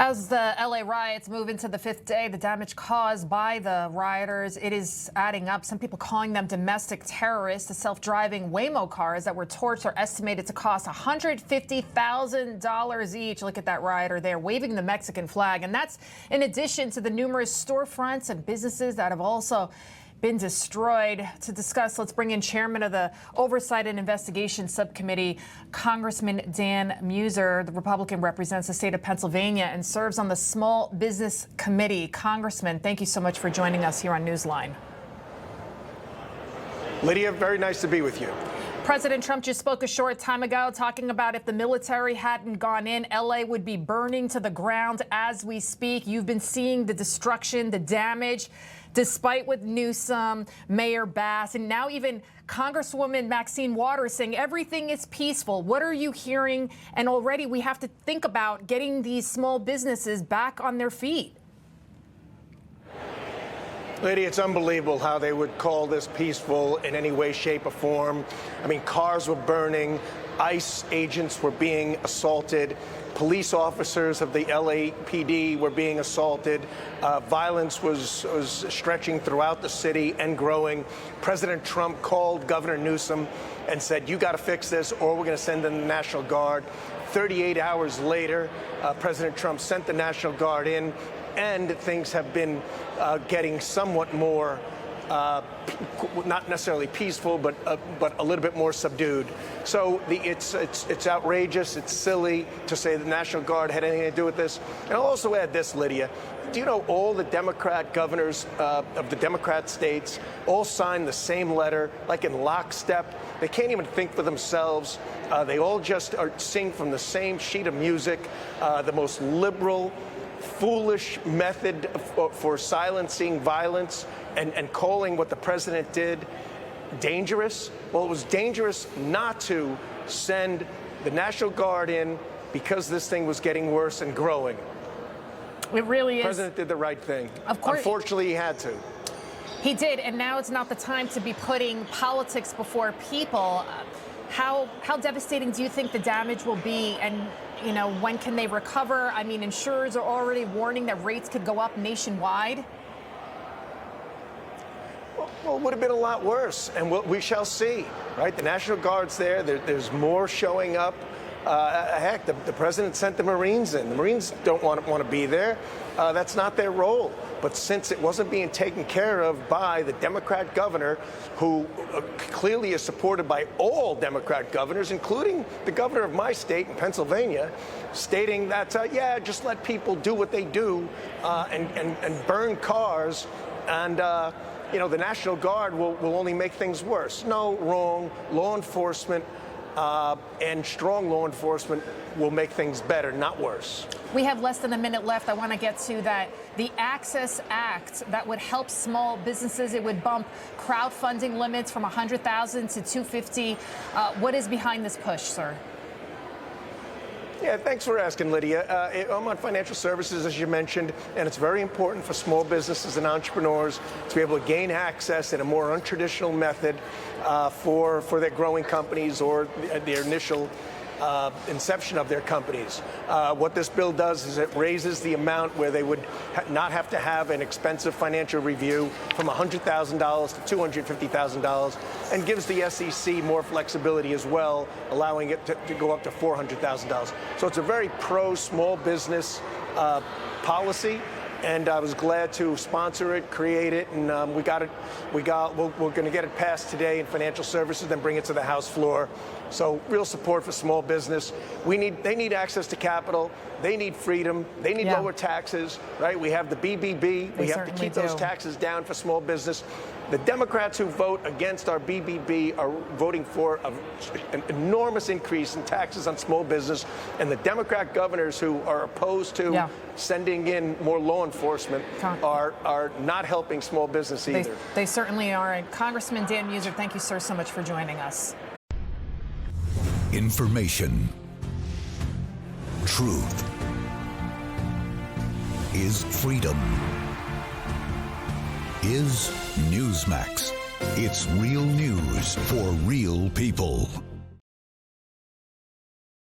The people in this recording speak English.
As the LA riots move into the fifth day, the damage caused by the rioters, it is adding up. Some people calling them domestic terrorists. The self-driving Waymo cars that were torched are estimated to cost $150,000 each. Look at that rioter there waving the Mexican flag. And that's in addition to the numerous storefronts and businesses that have also been destroyed. To discuss, let's bring in Chairman of the Oversight and Investigation Subcommittee, Congressman Dan Meuser. The Republican represents the state of Pennsylvania and serves on the Small Business Committee. Congressman, thank you so much for joining us here on Newsline. Lydia, very nice to be with you. President Trump just spoke a short time ago talking about if the military hadn't gone in, LA would be burning to the ground as we speak. You've been seeing the destruction, the damage, despite with Newsom, Mayor Bass, and now even Congresswoman Maxine Waters saying everything is peaceful. What are you hearing? And already we have to think about getting these small businesses back on their feet. Lydia, it's unbelievable how they would call this peaceful in any way, shape, or form. I mean, cars were burning, ICE agents were being assaulted, police officers of the LAPD were being assaulted, violence was stretching throughout the city and growing. President Trump called Governor Newsom and said, you got to fix this or we're going to send in the National Guard. 38 hours later, President Trump sent the National Guard in, and things have been getting somewhat more, not necessarily peaceful, but a little bit more subdued. So it's outrageous, it's silly to say the National Guard had anything to do with this. And I'll also add this, Lydia. Do you know all the Democrat governors of the Democrat states all signed the same letter, like in lockstep? They can't even think for themselves. They all just sing from the same sheet of music, the most liberal, foolish method for silencing violence and calling what the president did dangerous. Well, it was dangerous not to send the National Guard in because this thing was getting worse and growing. It really is. The president did the right thing. Of course. Unfortunately, he had to. He did, and now it's not the time to be putting politics before people. How devastating do you think the damage will be, and you know, when can they recover? I mean, insurers are already warning that rates could go up nationwide. Well, it would have been a lot worse, and we shall see, right? The National Guard's there. There's more showing up. Heck, the president sent the Marines in. The Marines don't want to be there. That's not their role. But since it wasn't being taken care of by the Democrat governor, who clearly is supported by all Democrat governors, including the governor of my state in Pennsylvania, stating that, yeah, just let people do what they do and burn cars, and you know, the National Guard will only make things worse. No, wrong. Law enforcement and strong law enforcement will make things better, not worse. We have less than a minute left. I want to get to that. The Access Act that would help small businesses. It would bump crowdfunding limits from $100,000 to $250,000. What is behind this push, sir? Yeah, thanks for asking, Lydia. I'm on financial services, as you mentioned, and it's very important for small businesses and entrepreneurs to be able to gain access in a more untraditional method for their growing companies or their initial inception of their companies. What this bill does is it raises the amount where they would not have to have an expensive financial review from $100,000 to $250,000, and gives the SEC more flexibility as well, allowing it to go up to $400,000. So it's a very pro-small business policy. And I was glad to sponsor it, create it, and we're going to get it passed today in financial services, then bring it to the House floor. So real support for small business. They need access to capital. They need freedom. They need lower taxes, right? We have the BBB. We have to keep those taxes down for small business. The Democrats who vote against our BBB are voting for an enormous increase in taxes on small business, and the Democrat governors who are opposed to sending in more law enforcement are not helping small business either. They certainly are. And Congressman Dan Meuser, thank you, sir, so much for joining us. Information. Truth is freedom. Is Newsmax. It's real news for real people.